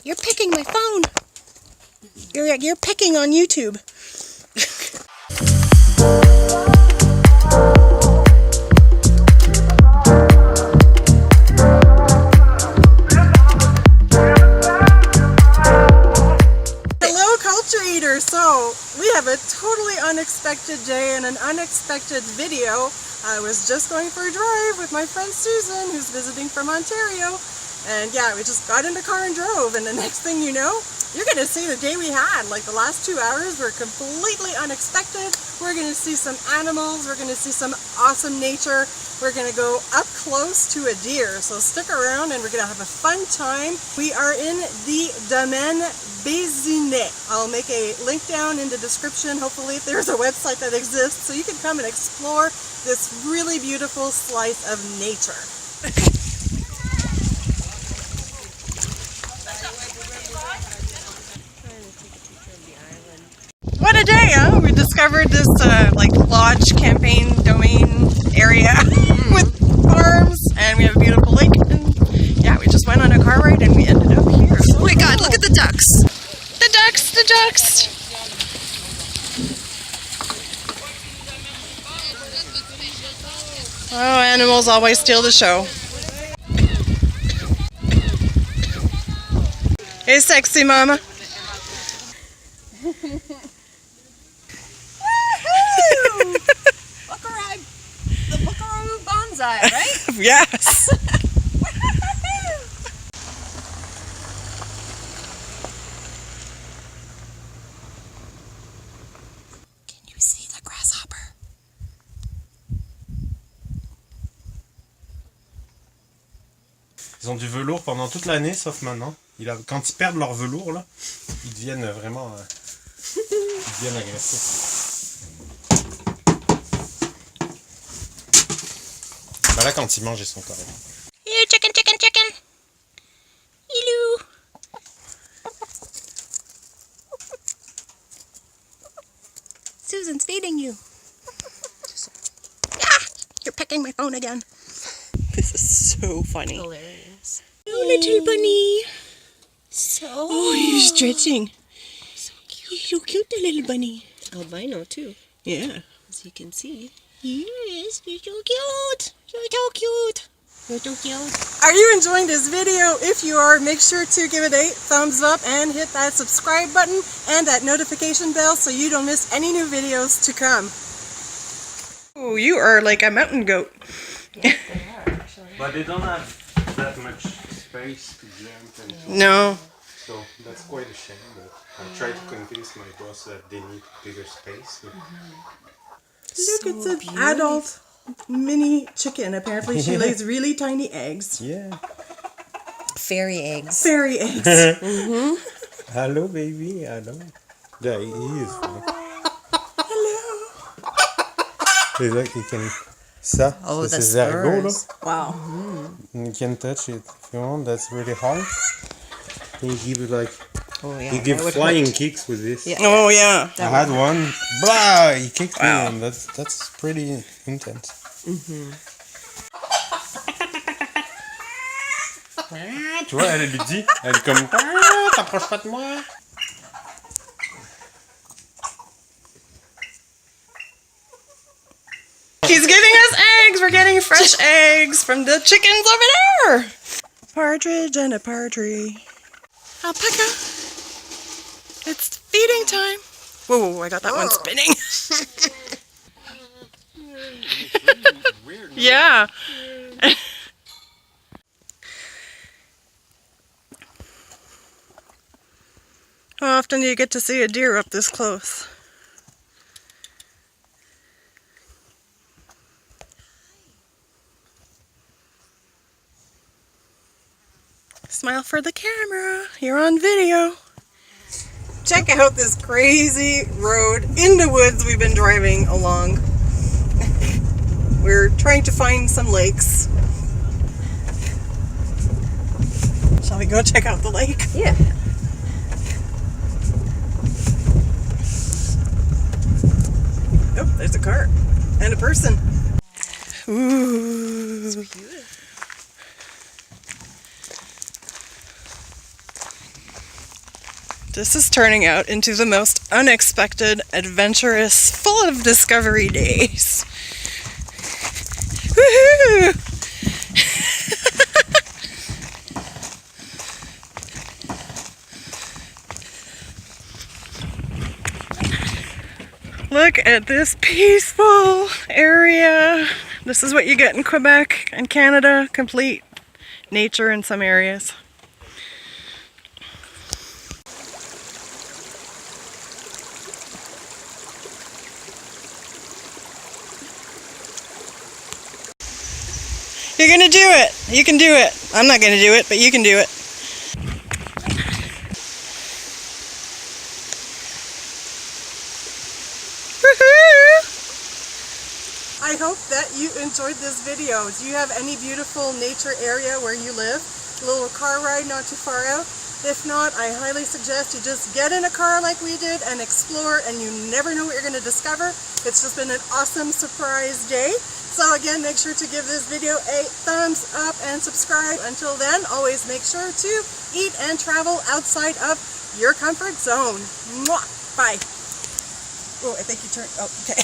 You're picking my phone. You're picking on YouTube. So, we have a totally unexpected day and an unexpected video. I was just going for a drive with my friend Susan, who's visiting from Ontario, and yeah, we just got in the car and drove, and the next thing you know, you're going to see the day we had. Like, the last 2 hours were completely unexpected. We're going to see some animals, we're going to see some awesome nature, we're going to go up close to a deer, so stick around and we're going to have a fun time. We are in the Domaine Bazinet. I'll make a link down in the description, hopefully, if there's a website that exists, so you can come and explore this really beautiful slice of nature. What a day, huh? We discovered this like lodge campaign domain area with farms, and we have a beautiful lake, and yeah, we just went on a car ride and we ended up here. Oh my god, look at the ducks! The ducks! The ducks! Oh, animals always steal the show. Hey, sexy mama. The buckaroo bonsai, right? Yes. Can you see the grasshopper? Ils ont du velours pendant toute l'année, sauf maintenant. Quand ils perdent leur velours, là, ils deviennent vraiment ils deviennent agressifs. Bah là, quand ils mangent, ils sont corrects. Hello, chicken, chicken, chicken. Hello. Susan's feeding you. Ah, you're pecking my phone again. This is so funny. Hilarious. Oh, little bunny. So Oh, you're stretching. so cute. You're so cute, the little bunny. Albino too, Yeah. as you can see. Yes, you're so cute. You're so cute. You're so cute. Are you enjoying this video? If you are, make sure to give it a thumbs up and hit that subscribe button and that notification bell so you don't miss any new videos to come. Oh, you are like a mountain goat. Yes, they are actually. But they don't have that much space to jump and No. so that's quite a shame, but I tried to convince my boss that they need bigger space. So. Look, it's an adult mini chicken. Apparently she lays really tiny eggs. Yeah. Fairy eggs. Fairy eggs. Hello, baby. Hello. There he is. Hello. C'est là qu'il can... Ça, Oh, c'est the ses ergots, là. spurs. Wow. You can touch it if you want. That's really hard. You give it like... Oh yeah. You give that would flying hurt. kicks with this. Yeah. Oh, yeah. I had one. Blah! He kicked Wow. me and that's pretty intense. Tu vois, elle lui dit, elle est comme, ah, t'approches pas de moi. He's giving us eggs. We're getting fresh eggs from the chickens over there. Partridge and a partridge. Alpaca. It's feeding time. Whoa, whoa, I got that one spinning. Yeah. How often do you get to see a deer up this close? Smile for the camera. You're on video. Check out this crazy road in the woods we've been driving along. We're trying to find some lakes. Shall we go check out the lake? Yeah. Oh, there's a car and a person. Ooh. It's beautiful. This is turning out into the most unexpected, adventurous, full of discovery days. Woohoo! Look at this peaceful area. This is what you get in Quebec and Canada, complete nature in some areas. You're gonna do it. You can do it. I'm not gonna do it, but you can do it. I hope that you enjoyed this video. Do you have any beautiful nature area where you live? A little car ride not too far out? If not, I highly suggest you just get in a car like we did and explore, and you never know what you're going to discover. It's just been an awesome surprise day. So again, make sure to give this video a thumbs up and subscribe. Until then, always make sure to eat and travel outside of your comfort zone. Mwah! Bye. Oh, I think you turned, oh, okay.